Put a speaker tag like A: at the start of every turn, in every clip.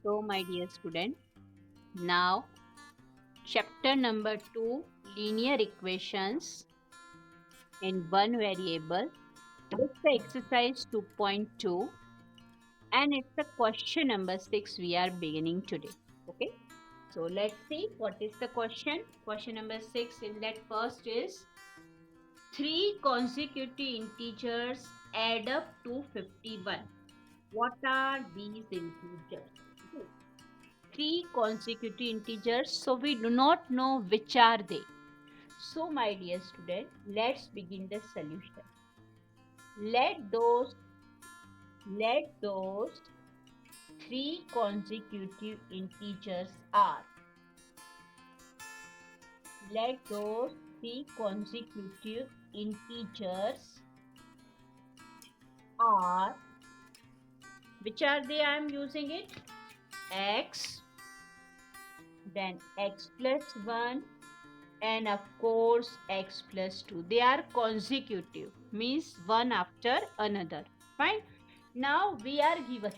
A: So, my dear student, now chapter number 2, linear equations in one variable. It's the exercise 2.2 and it's the question number 6 we are beginning today. Okay, so let's see what is the question. Question number 6 in that first is three consecutive integers add up to 51. What are these integers? Okay. Three consecutive integers, so we do not know which are they. So my dear student, let's begin the solution. Let those three consecutive integers are. Let those three consecutive integers are. Which are they? I am using it. X, then x plus 1, and of course x plus 2. They are consecutive, means one after another. Fine. Now we are given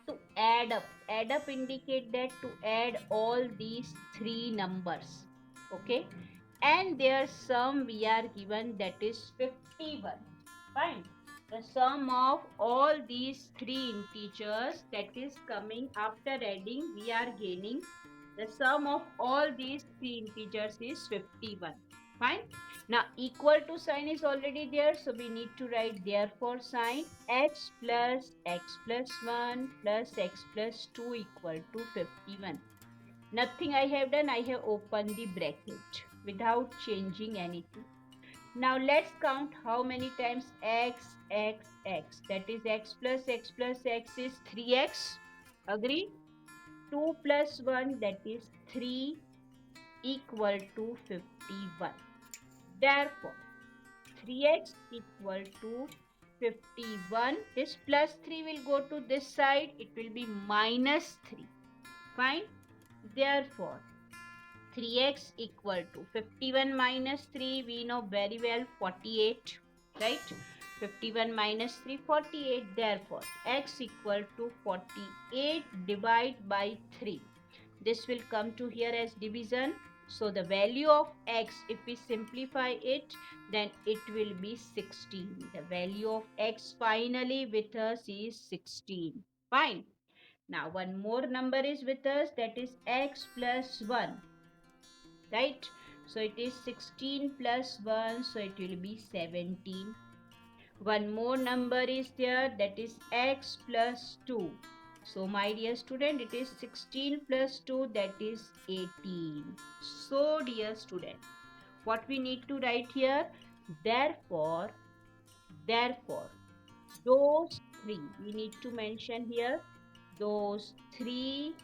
A: to add up. Add up indicate that to add all these three numbers. Okay. And their sum we are given, that is 51. Fine. The sum of all these three integers, that is coming after adding, we are gaining the sum of all these three integers is 51. Fine. Now equal to sign is already there, so we need to write therefore sign x plus 1 plus x plus 2 equal to 51. Nothing I have done, I have opened the bracket without changing anything. Now let's count how many times x, that is x plus x is 3x. Agree? 2 plus 1, that is 3, equal to 51. Therefore, 3x equal to 51. This plus 3 will go to this side. It will be minus 3. Fine. Therefore, 3x equal to 51 minus 3. We know very well 48. Right? 51 minus 3, 48. Therefore, x equal to 48 divided by 3. This will come to here as division. So the value of x, if we simplify it, then it will be 16. The value of x finally with us is 16. Fine. Now one more number is with us, that is x plus 1. Right? So it is 16 plus 1, so it will be 17. One more number is there, that is x plus 2. So my dear student, it is 16 plus 2, that is 18. So dear student, what we need to write here? Therefore, those three, we need to mention here, those three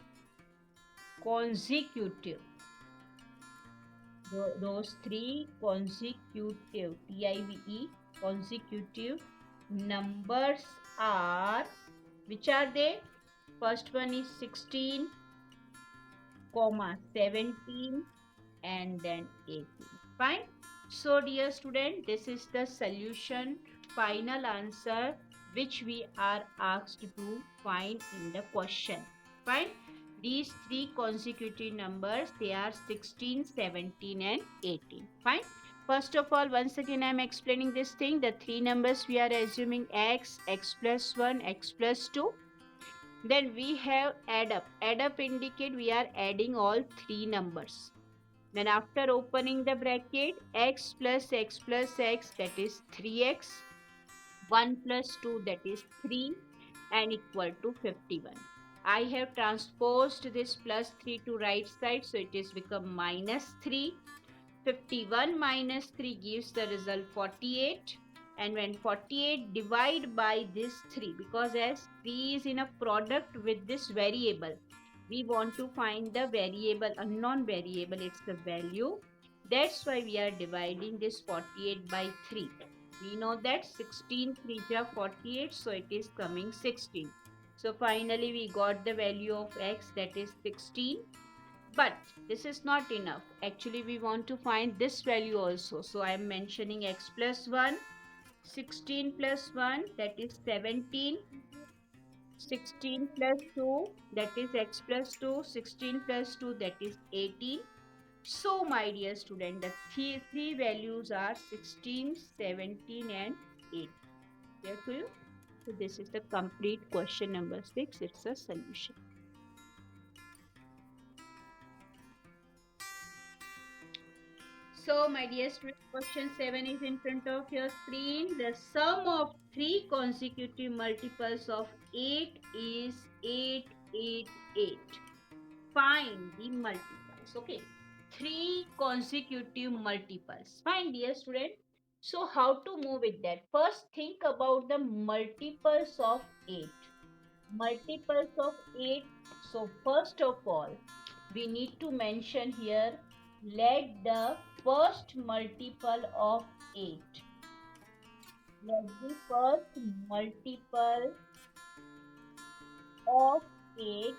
A: consecutive, those three consecutive, TIVE, consecutive numbers are, which are they? First one is 16, 17, and then 18. Fine. So dear student, this is the solution, final answer which we are asked to find in the question. Fine. These three consecutive numbers, they are 16, 17 and 18. Fine. First of all, once again I am explaining this thing. The three numbers we are assuming x, x plus 1, x plus 2. Then we have add up. Add up indicate we are adding all three numbers. Then after opening the bracket, x plus x, that is 3x, 1 plus 2, that is 3, and equal to 51. I have transposed this plus 3 to right side, so it is become minus 3. 51 minus 3 gives the result 48. And when 48 divide by this 3, because as 3 is in a product with this variable, we want to find the variable, unknown variable, it's the value. That's why we are dividing this 48 by 3. We know that 16 3 are 48, so it is coming 16. So finally we got the value of x, that is 16. But this is not enough. Actually, we want to find this value also. So I am mentioning x plus 1, 16 plus 1, that is 17. 16 plus 2, that is x plus 2. 16 plus 2, that is 18. So, my dear student, the three values are 16, 17 and 8. Clear to you? So, this is the complete question number 6. It's a solution. So, my dear student, question 7 is in front of your screen. The sum of three consecutive multiples of 8 is 8, 8, 8. Find the multiples. Okay. Three consecutive multiples. Fine, dear student. So, how to move with that? First, think about the multiples of 8. Multiples of 8. So, first of all, we need to mention here, let the first multiple of 8. Let the first multiple of 8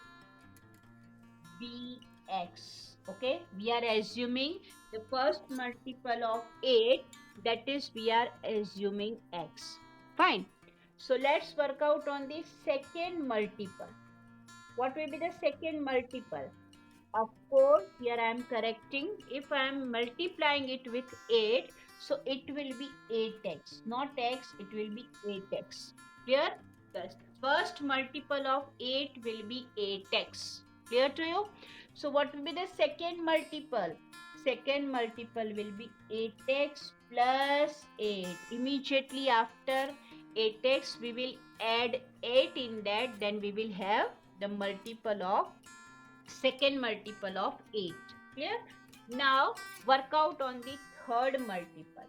A: be x. Okay, we are assuming the first multiple of 8, that is we are assuming x. Fine. So let's work out on the second multiple. What will be the second multiple? Of course, here I am correcting. If I am multiplying it with 8, so it will be 8x, not x, it will be 8x. Clear? The first multiple of 8 will be 8x. Clear to you? So what will be the second multiple? Second multiple will be 8x plus 8. Immediately after 8x, we will add 8 in that, then we will have the multiple of second multiple of 8. Clear? Now work out on the third multiple.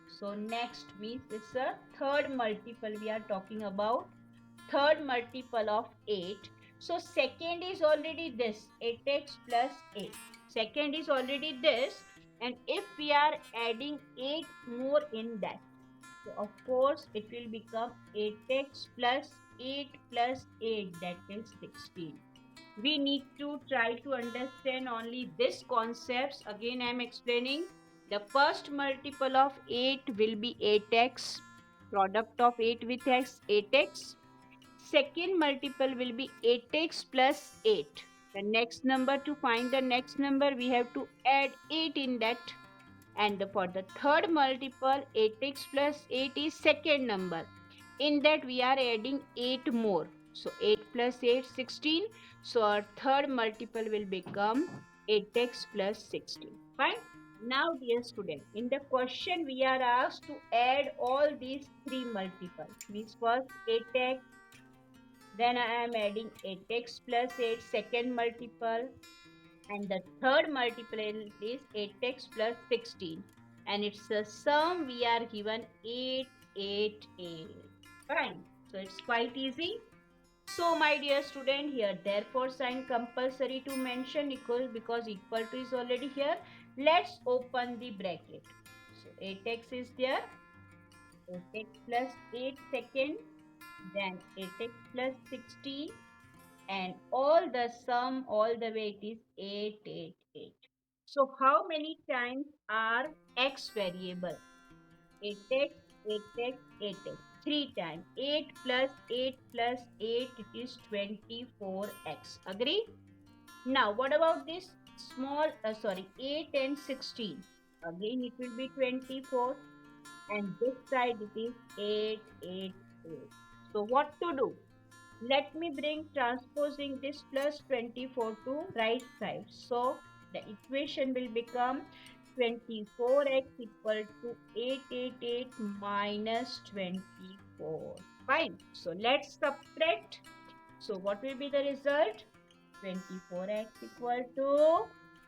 A: So next means it's a third multiple we are talking about. Third multiple of 8. So second is already this, 8x plus 8. Second is already this, and if we are adding 8 more in that, so of course it will become 8x plus 8 plus 8, that is 16. We need to try to understand only this concepts. Again, I am explaining. The first multiple of 8 will be 8x. Product of 8 with x, 8x. Second multiple will be 8x plus 8. The next number, to find the next number, we have to add 8 in that. And for the third multiple, 8x plus 8 is second number. In that we are adding 8 more. So 8 plus 8, 16. So our third multiple will become 8x plus 16. Fine. Now, dear student, in the question we are asked to add all these three multiples. Means first 8x, then I am adding 8x plus 8, second multiple, and the third multiple is 8x plus 16. And it's a sum we are given 8, 8, 8. Fine. So it's quite easy. So my dear student, here therefore sign compulsory to mention equal, because equal to is already here. Let's open the bracket. So 8x is there. 8x plus 8 second. Then 8x plus 16. And all the sum, all the way it is 8, 8, 8. So how many times are x variable? 8x, 8x, 8x. 3 times. 8 plus 8 plus 8, it is 24x. Agree? Now, what about this small, 8 and 16? Again, it will be 24. And this side, it is 8, 8, 8. So, what to do? Let me bring transposing this plus 24 to right side. So, the equation will become 24x equal to 888 minus 24. Fine. So let's subtract. So what will be the result? 24x equal to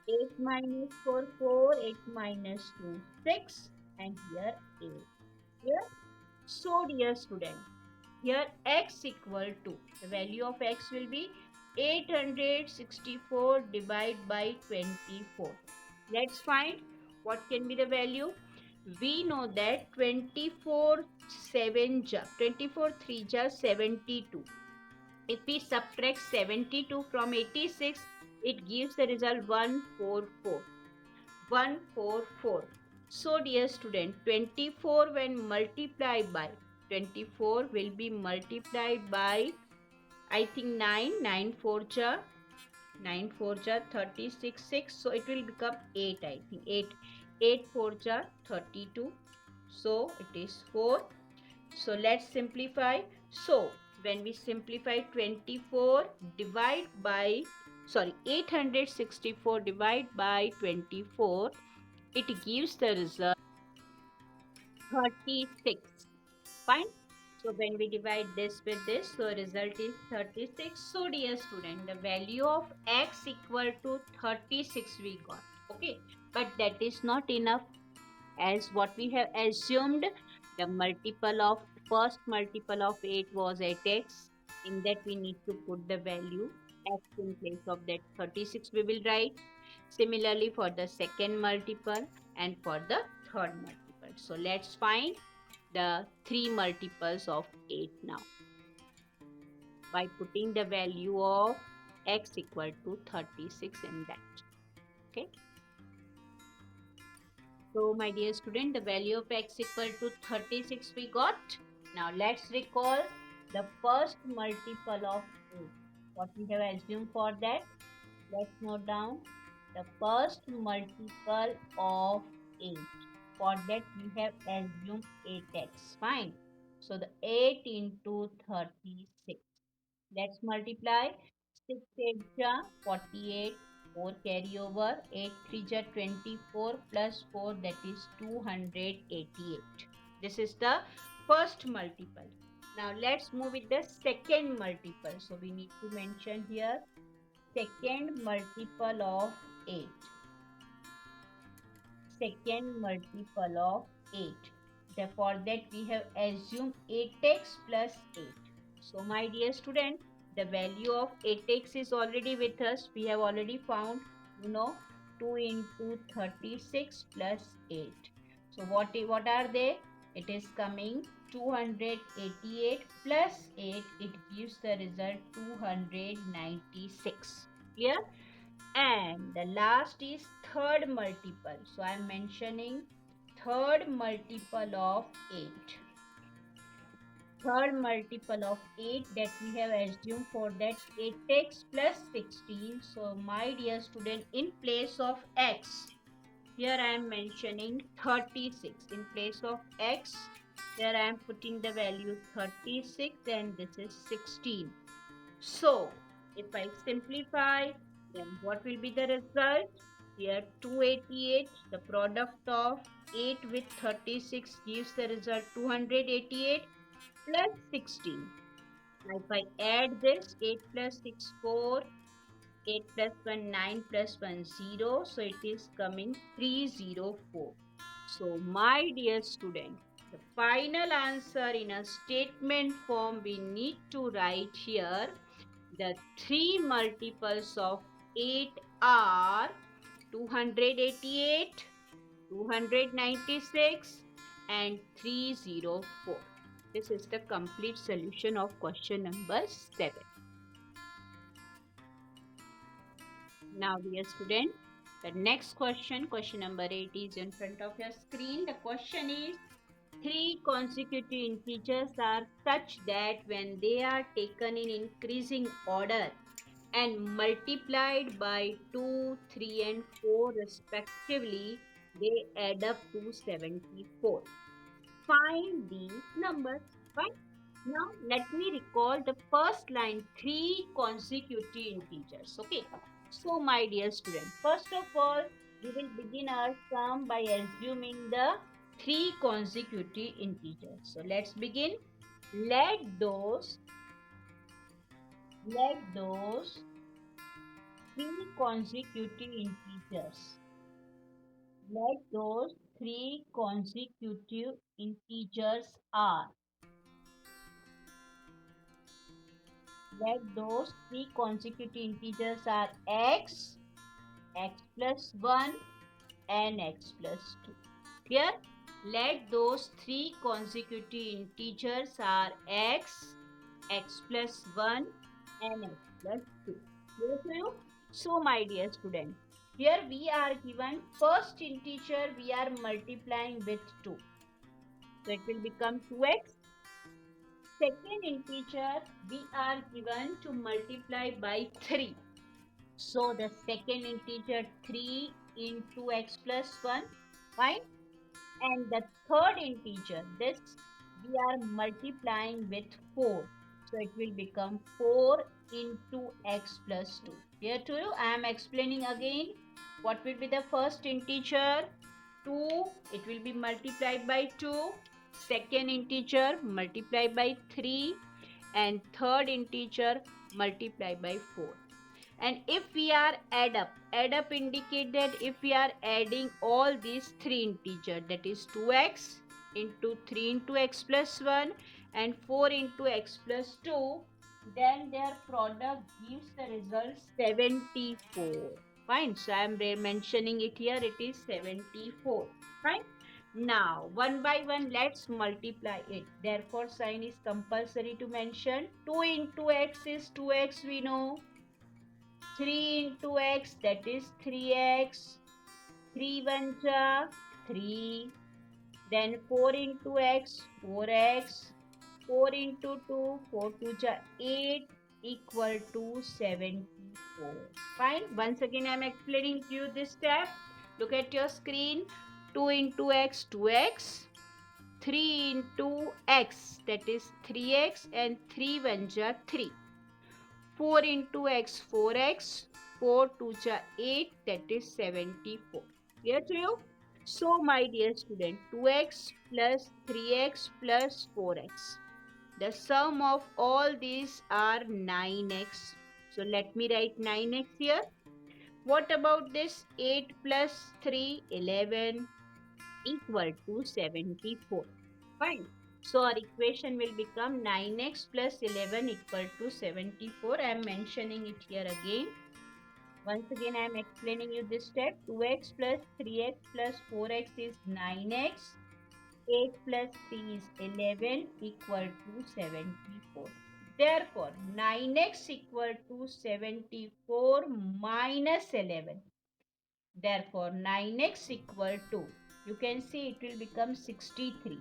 A: 8 minus 4, 4, 8 minus 2, 6, and here 8. Here. So dear student, here x equal to, the value of x will be 864 divided by 24. Let's find what can be the value. We know that 24 7 24 3 72. If we subtract 72 from 86, it gives the result 144. 144. So dear student, 24 when multiplied by 24 will be multiplied by I think 9 4 36 6, so it will become 8. I think 8 4 32, so it is 4. So let's simplify. So when we simplify 24 divide by 864 divide by 24, it gives the result 36. Fine. So when we divide this with this, so result is 36. So dear student, the value of x equal to 36 we got. Okay. But that is not enough, as what we have assumed, the multiple of first multiple of 8 was 8x. In that we need to put the value x in place of that 36 we will write. Similarly for the second multiple and for the third multiple. So let's find the three multiples of 8 now by putting the value of x equal to 36 in that. Okay. So my dear student, the value of x equal to 36 we got. Now let's recall the first multiple of 8. What we have assumed for that? Let's note down the first multiple of 8. For that we have assumed 8x. Fine. So the 8 into 36. Let's multiply. 6 8 ja 48. 4 carry over. 8 3 ja 24 plus 4, that is 288. This is the first multiple. Now let's move with the second multiple. So we need to mention here second multiple of 8. Second multiple of 8. Therefore that we have assumed 8x plus 8. So my dear student, the value of 8x is already with us. We have already found, 2 into 36 plus 8. So what are they? It is coming 288 plus 8. It gives the result 296. Clear? And the last is third multiple. So I am mentioning third multiple of 8. Third multiple of 8 that we have assumed for that 8x plus 16. So my dear student, in place of x, here I am mentioning 36. In place of x, here I am putting the value 36 and this is 16. So if I simplify, then what will be the result? Here 288, the product of 8 with 36 gives the result 288 plus 16. Now if I add this, 8 plus 6 4, 8 plus 1 9 plus 1 0, so it is coming 304. So my dear student, the final answer in a statement form we need to write here. The three multiples of 8 are 288, 296 and 304. This is the complete solution of question number 7. Now dear student, the next question, question number 8 is in front of your screen. The question is, three consecutive integers are such that when they are taken in increasing order and multiplied by 2, 3 and 4 respectively, they add up to 74. Find these numbers. Fine. Now let me recall the first line, three consecutive integers. Okay. So my dear student, first of all, we will begin our sum by assuming the three consecutive integers. So let's begin. Let those three consecutive integers. Let those three consecutive integers are. Let those three consecutive integers are x, x plus 1 and x plus 2. Clear? Let those three consecutive integers are x, x plus 1 and x plus 2. Clear to you? So my dear student, here we are given first integer we are multiplying with 2. So it will become 2x. second integer we are given to multiply by 3. So the second integer 3 into x plus 1, fine. And the third integer, this we are multiplying with 4. So it will become 4 into x plus 2. Here to you, I am explaining again. What will be the first integer? 2. It will be multiplied by 2. Second integer multiplied by 3. And third integer multiplied by 4. And if we are add up indicate that if we are adding all these three integers, that is 2x into 3 into x plus 1 and 4 into x plus 2, then their product gives the result 74. Fine. So I am mentioning it here. It is 74. Fine. Now, one by one, let's multiply it. Therefore, sign is compulsory to mention. 2 into x is 2x, we know. 3 into x, that is 3x. 3 1 ja 3. Then 4 into x, 4x. 4 into 2, 4 2 ja 8 equal to 74. Fine. Once again, I am explaining to you this step. Look at your screen. 2 into x, 2x. 3 into x, that is 3x, and 3 1 ja 3. 4 into x, 4x. 4 2 ja 8, that is 74. Clear to you? So, my dear student, 2x plus 3x plus 4x. The sum of all these are 9x. So, let me write 9x here. What about this? 8 plus 3, 11 equal to 74. Fine. So our equation will become 9x plus 11 equal to 74. I am mentioning it here again. Once again, I am explaining you this step. 2x plus 3x plus 4x is 9x. 8 plus 3 is 11 equal to 74. Therefore, 9x equal to 74 minus 11. Therefore, 9x equal to, you can see it will become 63.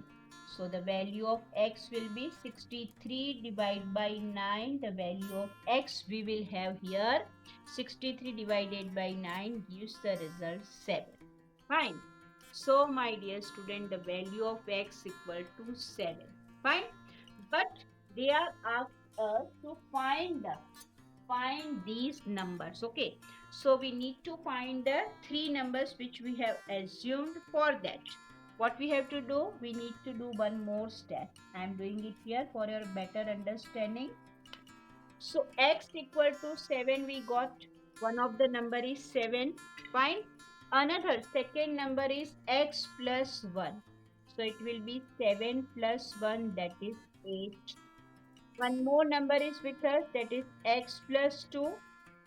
A: So, the value of x will be 63 divided by 9. The value of x we will have here. 63 divided by 9 gives the result 7. Fine. So, my dear student, the value of x equal to 7. Fine. But they are asked us to find these numbers. Okay. So we need to find the three numbers which we have assumed for that. What we have to do? We need to do one more step. I am doing it here for your better understanding. So x equal to 7 we got. One of the number is 7. Fine. Another second number is x plus 1. So it will be 7 plus 1, that is 8. One more number is with us, that is x plus 2.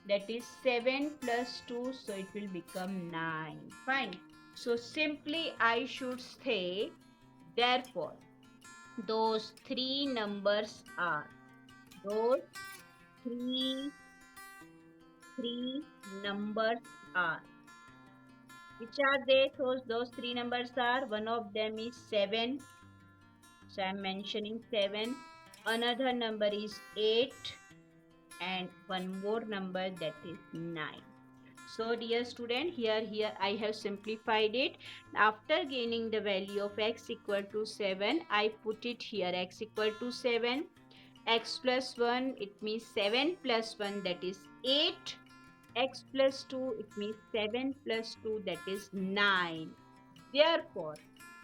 A: That is 7 plus 2, so it will become 9. Fine. So simply I should say, therefore, those three numbers are, those three numbers are, which are they? So those three numbers are, one of them is 7. So I am mentioning 7. Another number is 8. And one more number, that is 9. So dear student, here I have simplified it. After gaining the value of x equal to 7, I put it here, x equal to 7. X plus 1, it means 7 plus 1, that is 8. X plus 2, it means 7 plus 2, that is 9. Therefore,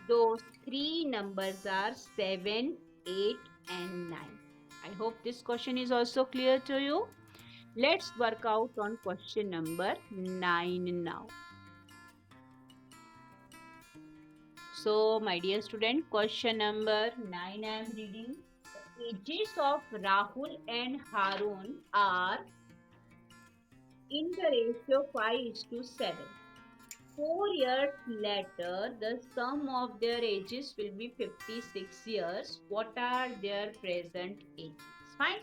A: those three numbers are 7, 8 and 9. I hope this question is also clear to you. Let's work out on question number 9 now. So, my dear student, question number 9 I am reading. The ages of Rahul and Harun are in the ratio 5:7. 4 years later, the sum of their ages will be 56 years. What are their present ages? Fine.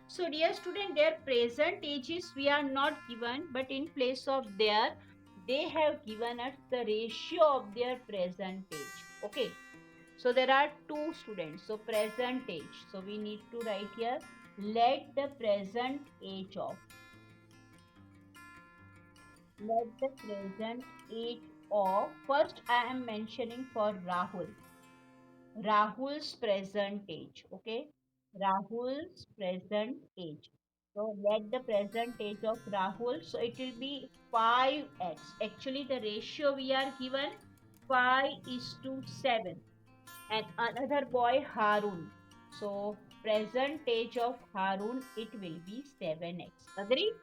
A: So, dear student, their present ages we are not given, but in place of their, they have given us the ratio of their present age. Okay. So there are two students. So present age. So we need to write here, let the present age of, first I am mentioning for Rahul. Rahul's present age. Okay. Rahul's present age. So let the present age of Rahul. So it will be 5x. Actually, the ratio we are given 5:7. And another boy Harun. So present age of Harun, it will be 7x. Agree?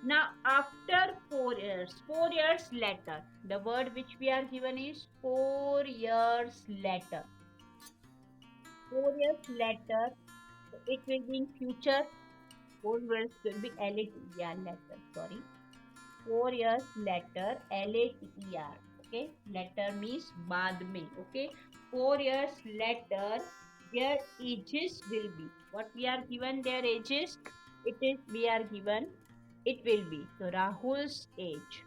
A: Now after 4 years, 4 years later, the word which we are given is 4 years later. 4 years later, it will be in future. 4 years will be later, later, sorry. 4 years later, later, okay. Later means baad mein, okay. 4 years later, their ages will be. What we are given their ages? It is, we are given, it will be. So Rahul's age.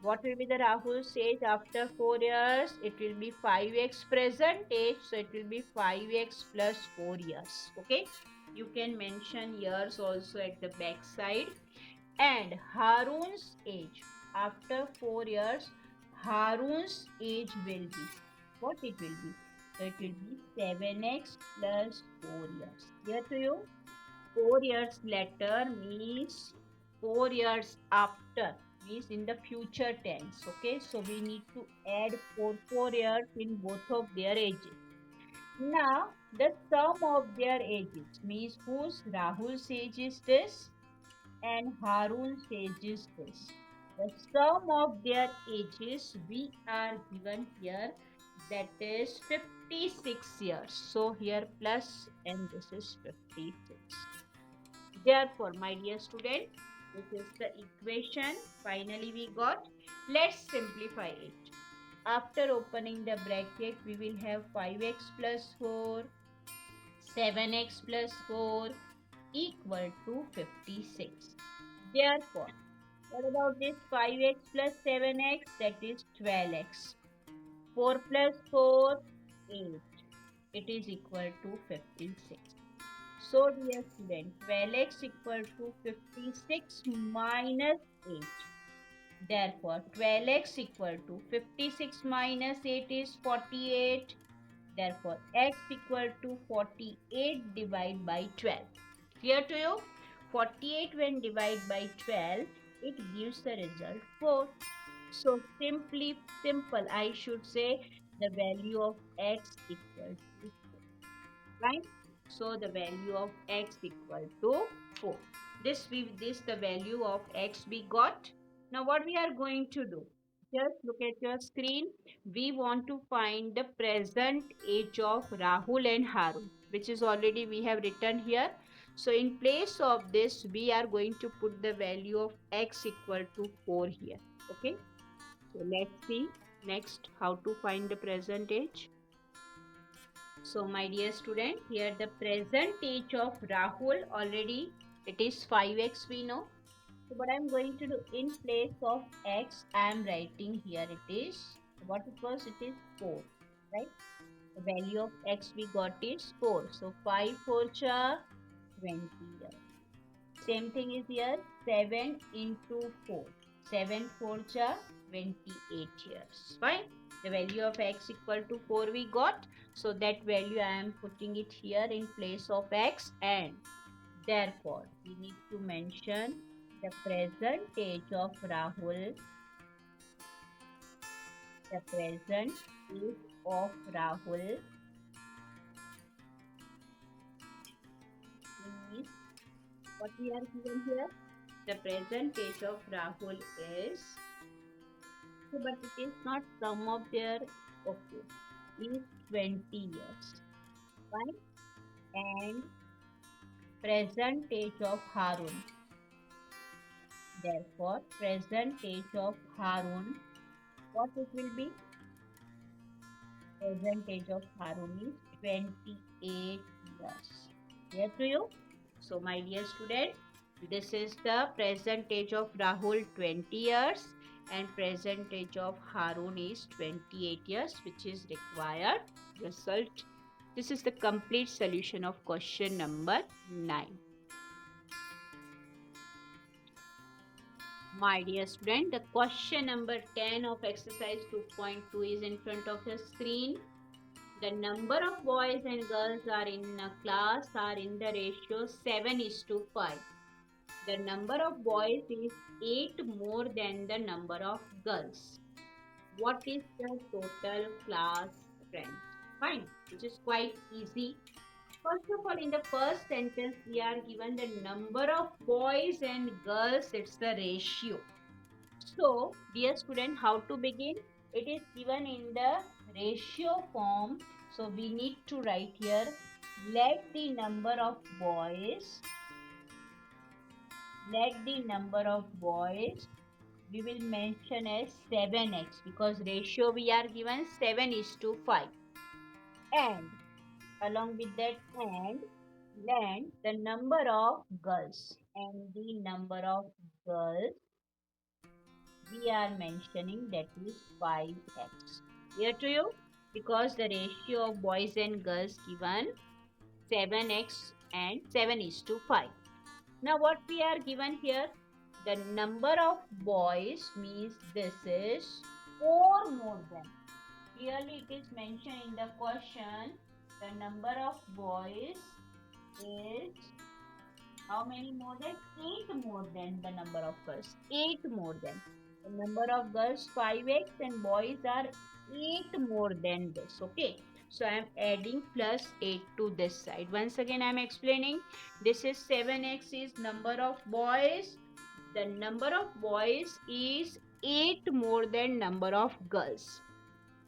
A: What will be the Rahul's age after 4 years? It will be 5x present age. So it will be 5x plus 4 years. Okay. You can mention years also at the back side. And Harun's age. After 4 years, Harun's age will be. What it will be? So it will be 7x plus 4 years. Clear to you? 4 years later means 4 years after, means in the future tense. Okay, so we need to add 4 years in both of their ages. Now the sum of their ages means whose Rahul's age is this and Harun's age is this. The sum of their ages we are given here, that is 56 years. So here plus and this is 56. Therefore, my dear student, this is the equation finally we got. Let's simplify it. After opening the bracket, we will have 5x plus 4, 7x plus 4 equal to 56. Therefore, what about this 5x plus 7x? That is 12x. 4 plus 4, 8. It is equal to 56. So dear student, 12x equal to 56 minus 8. Therefore, 12x equal to 56 minus 8 is 48. Therefore, x equal to 48 divided by 12. Clear to you? 48 when divided by 12, it gives the result 4. So simple, I should say the value of x equal to 4. Right? So the value of x equal to 4. This the value of x we got. Now what we are going to do? Just look at your screen. We want to find the present age of Rahul and Harun, which is already we have written here. So in place of this, we are going to put the value of x equal to 4 here. Okay. So let's see next how to find the present age. So my dear student, here the present age of Rahul already it is 5x we know. So what I am going to do, in place of x I am writing here it is, what it was, it is 4, right? The value of x we got is 4. So 5 4 cha 20 years. Same thing is here, 7 into 4. 7 4 cha 28 years. Fine. The value of x equal to 4 we got. So that value I am putting it here in place of x, and therefore we need to mention the present age of Rahul. The present age of Rahul is what we are given here. The present age of Rahul is, but it is not sum of their, okay, is 20 years. Fine. And present age of Harun. Therefore, present age of Harun, what it will be? Present age of Harun is 28 years. Clear to you? So, my dear student, this is the present age of Rahul 20 years and present age of Harun is 28 years, which is required result. This is the complete solution of question number 9. My dear student, the question number 10 of exercise 2.2 is in front of your screen. The number of boys and girls are in a class are in the ratio 7:5. The number of boys is 8 more than the number of girls. What is the total class strength? Fine, which is quite easy. First of all, in the first sentence, we are given the number of boys and girls, it's the ratio. So, dear student, how to begin? It is given in the ratio form. So, we need to write here, let the number of boys, we will mention as 7x because ratio we are given 7:5. And along with that and land the number of girls, and the number of girls we are mentioning that is 5x. Clear to you? Because the ratio of boys and girls given 7x and 7:5. Now what we are given here, the number of boys means this is 4 more than. Clearly it is mentioned in the question, the number of boys is how many more than? 8 more than the number of girls. 8 more than. The number of girls 5x and boys are 8 more than this. Okay. So I am adding plus 8 to this side. Once again I am explaining. This is 7x is number of boys. The number of boys is 8 more than number of girls.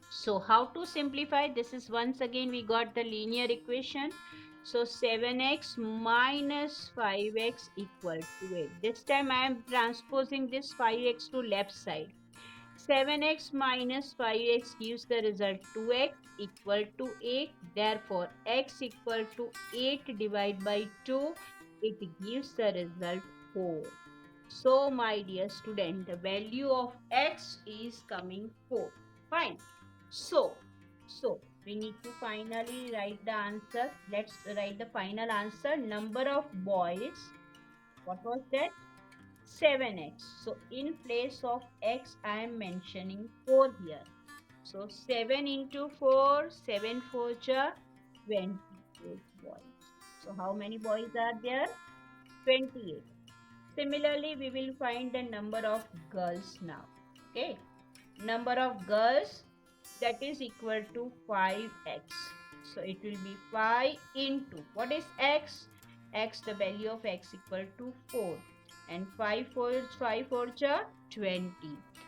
A: So how to simplify? This is once again we got the linear equation. So 7x minus 5x equal to 8. This time I am transposing this 5x to left side. 7x minus 5x gives the result 2x equal to 8. Therefore, x equal to 8 divided by 2. It gives the result 4. So, my dear student, the value of x is coming 4. Fine. So we need to finally write the answer. Let's write the final answer. Number of boys, what was that? 7x. So in place of x, I am mentioning 4 here. So 7 into 4, 7 4 ja 28 boys. So how many boys are there? 28. Similarly, we will find the number of girls now. Okay. Number of girls, that is equal to 5x. So it will be 5 into, what is x? X, the value of x equal to 4. And 5 4 ja 20.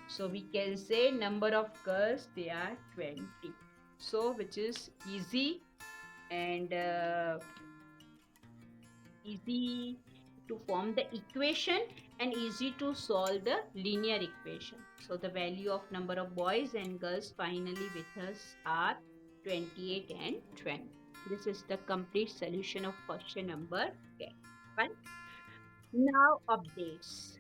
A: So we can say number of girls, they are 20. So which is easy and easy to form the equation and easy to solve the linear equation. So the value of number of boys and girls finally with us are 28 and 20. This is the complete solution of question number 10. Fine. Now updates.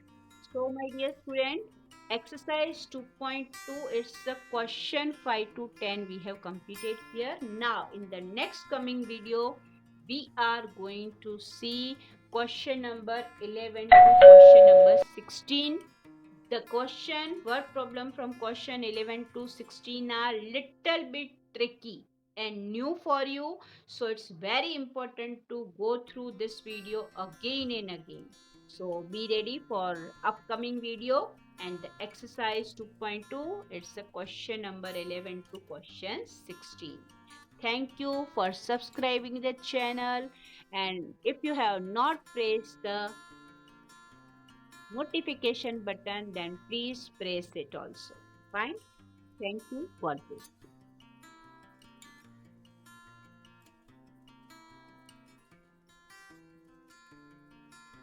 A: So my dear student, exercise 2.2 is the question 5 to 10 we have completed here. Now in the next coming video, we are going to see question number 11 to question number 16. The question, word problem from question 11 to 16 are little bit tricky and new for you. So it's very important to go through this video again and again. So be ready for upcoming video, and the exercise 2.2, it's the question number 11 to question 16. Thank you for subscribing the channel, and if you have not pressed the notification button, then please press it also. Fine. Thank you for this.